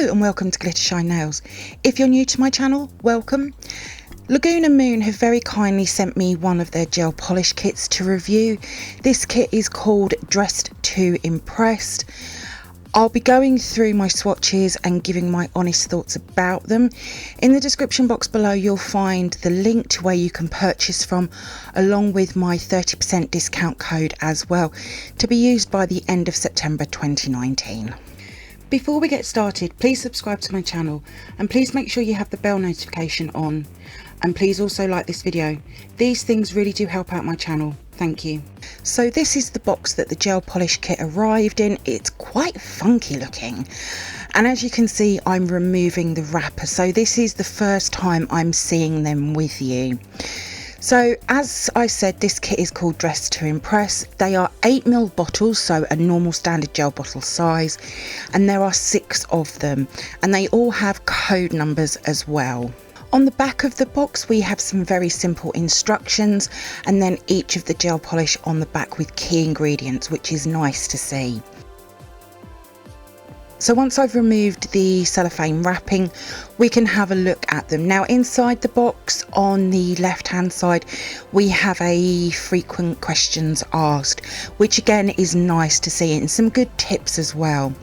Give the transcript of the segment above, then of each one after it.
Hello and welcome to glittershinenails. If you're new to my channel, welcome. Laguna Moon have very kindly sent me one of their gel polish kits to review. This kit is called Dressed to Impress. I'll be going through my swatches and giving my honest thoughts about them. In the description box below you'll find the link to where you can purchase from, along with my 30% discount code as well, to be used by the end of September 2019. Before we get started, please subscribe to my channel and please make sure you have the bell notification on, and please also like this video. These things really do help out my channel. Thank you. So this is the box that the gel polish kit arrived in. It's quite funky looking, and as you can see I'm removing the wrapper, so this is the first time I'm seeing them with you. So as I said, this kit is called Dressed to Impress. They are 8ml bottles, so a normal standard gel bottle size, and there are 6 of them, and they all have code numbers as well. On the back of the box we have some very simple instructions, and then each of the gel polish on the back with key ingredients, which is nice to see. So once I've removed the cellophane wrapping, we can have a look at them. Now inside the box on the left hand side we have a frequent questions asked, which again is nice to see, and some good tips as well.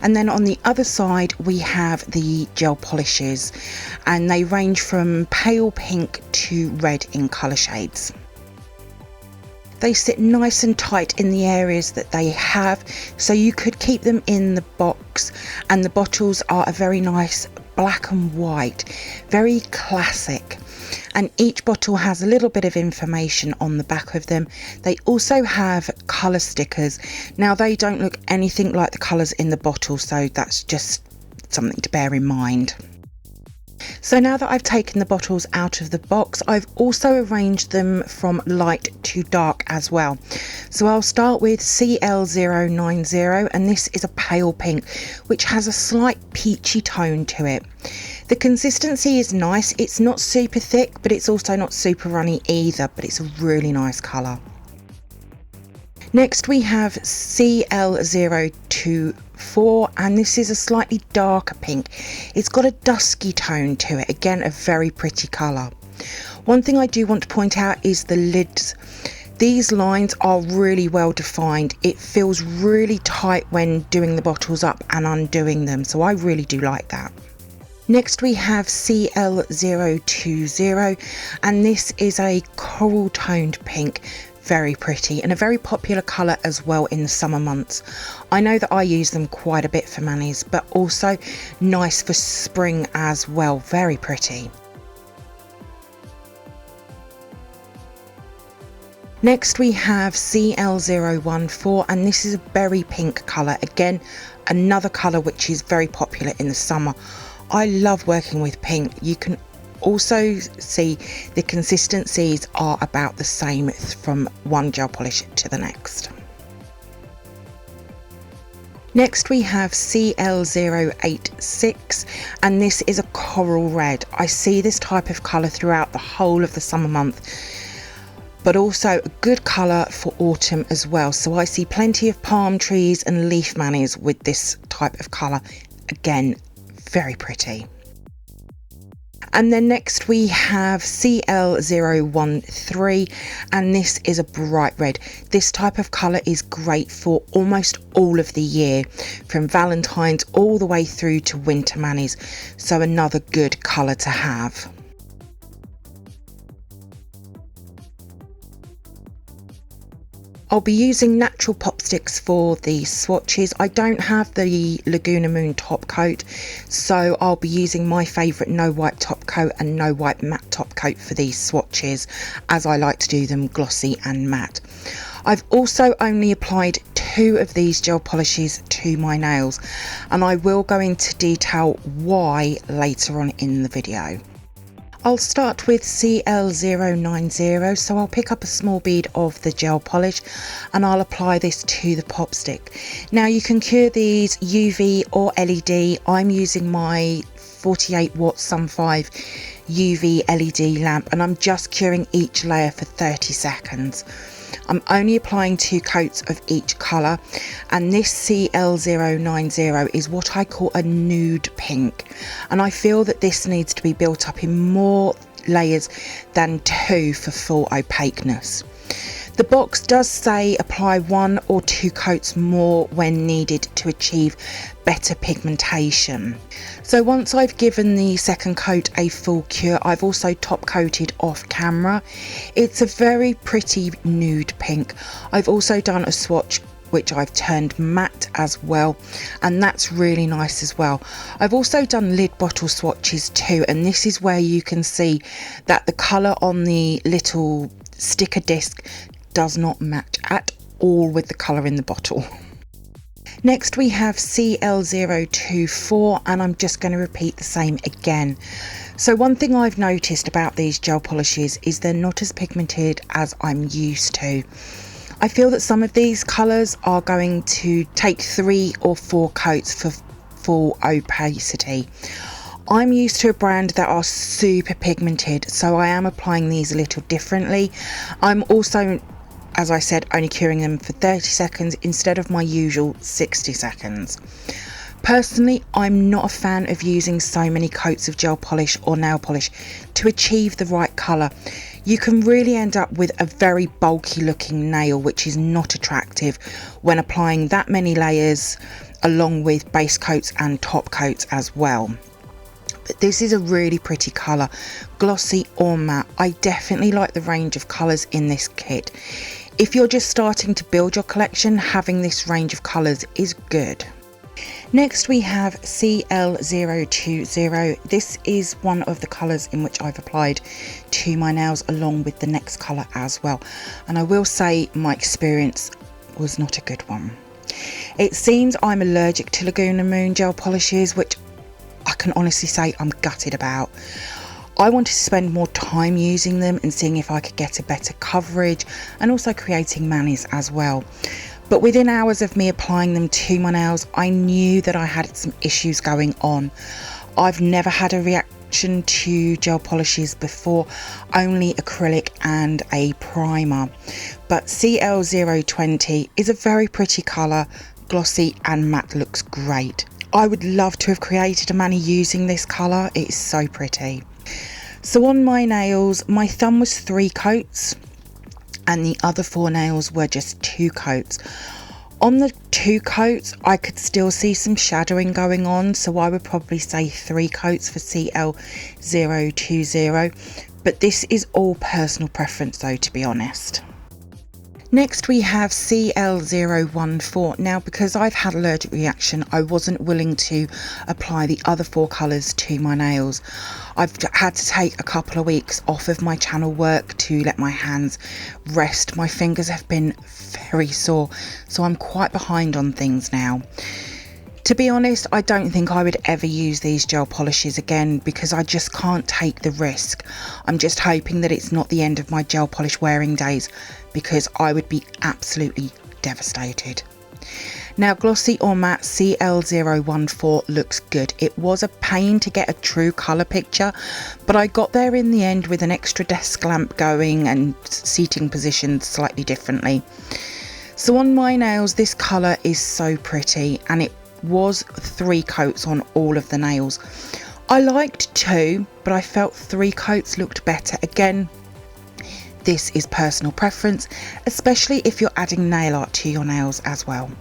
And then on the other side we have the gel polishes, and they range from pale pink to red in colour shades. They sit nice and tight in the areas that they have, so you could keep them in the box, and the bottles are a very nice black and white, very classic, and each bottle has a little bit of information on the back of them. They also have colour stickers. Now they don't look anything like the colours in the bottle, so that's just something to bear in mind. So now that I've taken the bottles out of the box, I've also arranged them from light to dark as well. So I'll start with CL090, and this is a pale pink which has a slight peachy tone to it. The consistency is nice. It's not super thick, but it's also not super runny either, but it's a really nice colour. Next we have CL024, and this is a slightly darker pink. It's got a dusky tone to it, again a very pretty colour. One thing I do want to point out is the lids. These lines are really well defined. It feels really tight when doing the bottles up and undoing them, so I really do like that. Next we have CL020, and this is a coral toned pink. Very pretty, and a very popular colour as well in the summer months. I know that I use them quite a bit for manis, but also nice for spring as well. Very pretty. Next we have CL014, and this is a berry pink colour. Again, another colour which is very popular in the summer. I love working with pink. You can also see the consistencies are about the same from one gel polish to the next. Next we have CL086, and this is a coral red. I see this type of colour throughout the whole of the summer month, but also a good colour for autumn as well. So I see plenty of palm trees and leaf manis with this type of colour. Again, very pretty. And then next we have CL013, and this is a bright red. This type of colour is great for almost all of the year, from Valentine's all the way through to winter manis, so another good colour to have. I'll be using natural pop sticks for the swatches. I don't have the Laguna Moon top coat, so I'll be using my favourite no wipe top coat and no wipe matte top coat for these swatches, as I like to do them glossy and matte. I've also only applied 2 of these gel polishes to my nails, and I will go into detail why later on in the video. I'll start with CL090, so I'll pick up a small bead of the gel polish and I'll apply this to the pop stick. Now you can cure these UV or LED. I'm using my 48 watt Sun 5 UV LED lamp, and I'm just curing each layer for 30 seconds. I'm only applying 2 coats of each colour, and this CL090 is what I call a nude pink, and I feel that this needs to be built up in more layers than 2 for full opaqueness. The box does say apply 1 or 2 coats more when needed to achieve better pigmentation. So once I've given the second coat a full cure, I've also top coated off camera. It's a very pretty nude pink. I've also done a swatch which I've turned matte as well, and that's really nice as well. I've also done lid bottle swatches too, and this is where you can see that the colour on the little sticker disc does not match at all with the colour in the bottle. Next we have CL024, and I'm just going to repeat the same again. So one thing I've noticed about these gel polishes is they're not as pigmented as I'm used to. I feel that some of these colours are going to take 3 or 4 coats for full opacity. I'm used to a brand that are super pigmented, so I am applying these a little differently. I'm also, as I said, only curing them for 30 seconds instead of my usual 60 seconds. Personally, I'm not a fan of using so many coats of gel polish or nail polish to achieve the right colour. You can really end up with a very bulky looking nail, which is not attractive when applying that many layers along with base coats and top coats as well. But this is a really pretty colour, glossy or matte. I definitely like the range of colours in this kit. If you're just starting to build your collection, having this range of colours is good. Next we have CL020. This is one of the colours in which I've applied to my nails along with the next colour as well. And I will say my experience was not a good one. It seems I'm allergic to Laguna Moon gel polishes, which I can honestly say I'm gutted about. I wanted to spend more time using them and seeing if I could get a better coverage and also creating manis as well. But within hours of me applying them to my nails, I knew that I had some issues going on. I've never had a reaction to gel polishes before, only acrylic and a primer. But CL020 is a very pretty colour, glossy and matte, looks great. I would love to have created a mani using this colour, it is so pretty. So on my nails, my thumb was 3 coats and the other 4 nails were just 2 coats. On the 2 coats, I could still see some shadowing going on, so I would probably say 3 coats for CL020, but this is all personal preference though, to be honest. Next we have CL014. Now because I've had allergic reaction, I wasn't willing to apply the other 4 colours to my nails. I've had to take a couple of weeks off of my channel work to let my hands rest. My fingers have been very sore, so I'm quite behind on things now. To be honest, I don't think I would ever use these gel polishes again because I just can't take the risk. I'm just hoping that it's not the end of my gel polish wearing days, because I would be absolutely devastated. Now glossy or matte, CL014 looks good. It was a pain to get a true colour picture, but I got there in the end with an extra desk lamp going and seating positioned slightly differently. So on my nails, this colour is so pretty, and it was 3 coats on all of the nails. I liked 2, but I felt 3 coats looked better. Again, this is personal preference, especially if you're adding nail art to your nails as well.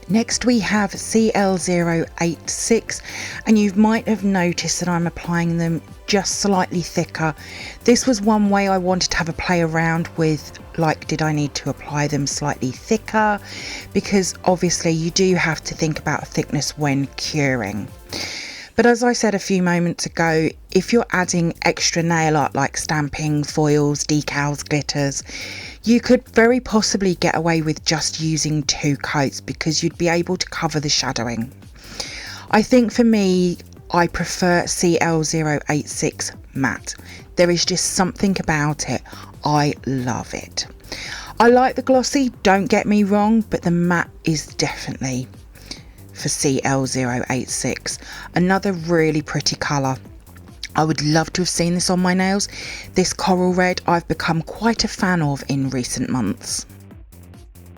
Next we have CL086, and you might have noticed that I'm applying them just slightly thicker. This was one way I wanted to have a play around with, like, did I need to apply them slightly thicker, because obviously you do have to think about thickness when curing. But as I said a few moments ago, if you're adding extra nail art like stamping, foils, decals, glitters, you could very possibly get away with just using 2 coats because you'd be able to cover the shadowing. I think for me, I prefer CL086 matte. There is just something about it. I love it. I like the glossy, don't get me wrong, but the matte is definitely for CL086. Another really pretty colour. I would love to have seen this on my nails. This coral red I've become quite a fan of in recent months.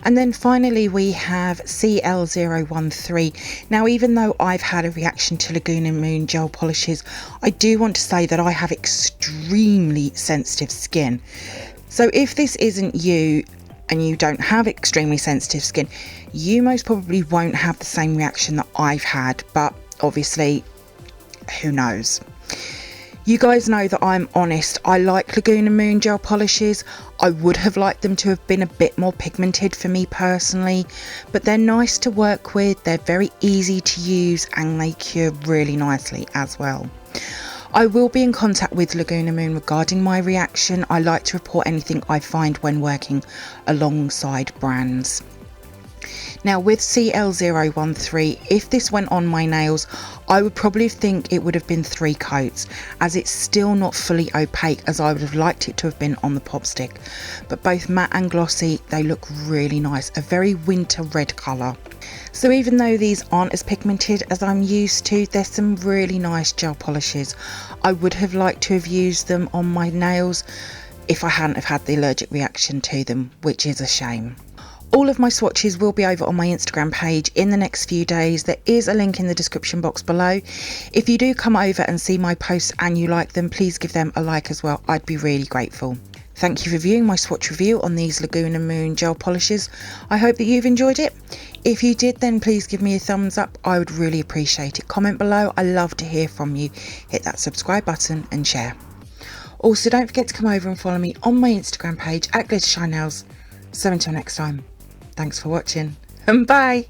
And then finally we have CL013. Now, even though I've had a reaction to Laguna Moon gel polishes, I do want to say that I have extremely sensitive skin. So if this isn't you and you don't have extremely sensitive skin, you most probably won't have the same reaction that I've had, but obviously, who knows? You guys know that I'm honest. I like Laguna Moon gel polishes. I would have liked them to have been a bit more pigmented for me personally, but they're nice to work with, they're very easy to use, and they cure really nicely as well. I will be in contact with Laguna Moon regarding my reaction. I like to report anything I find when working alongside brands. Now with CL013, if this went on my nails, I would probably think it would have been 3 coats, as it's still not fully opaque as I would have liked it to have been on the pop stick. But both matte and glossy, they look really nice, a very winter red colour. So even though these aren't as pigmented as I'm used to, there's some really nice gel polishes. I would have liked to have used them on my nails if I hadn't have had the allergic reaction to them, which is a shame. All of my swatches will be over on my Instagram page in the next few days. There is a link in the description box below. If you do come over and see my posts and you like them, please give them a like as well. I'd be really grateful. Thank you for viewing my swatch review on these Laguna Moon gel polishes. I hope that you've enjoyed it. If you did, then please give me a thumbs up. I would really appreciate it. Comment below. I love to hear from you. Hit that subscribe button and share. Also, don't forget to come over and follow me on my Instagram page at glittershinenails. So until next time. Thanks for watching and bye.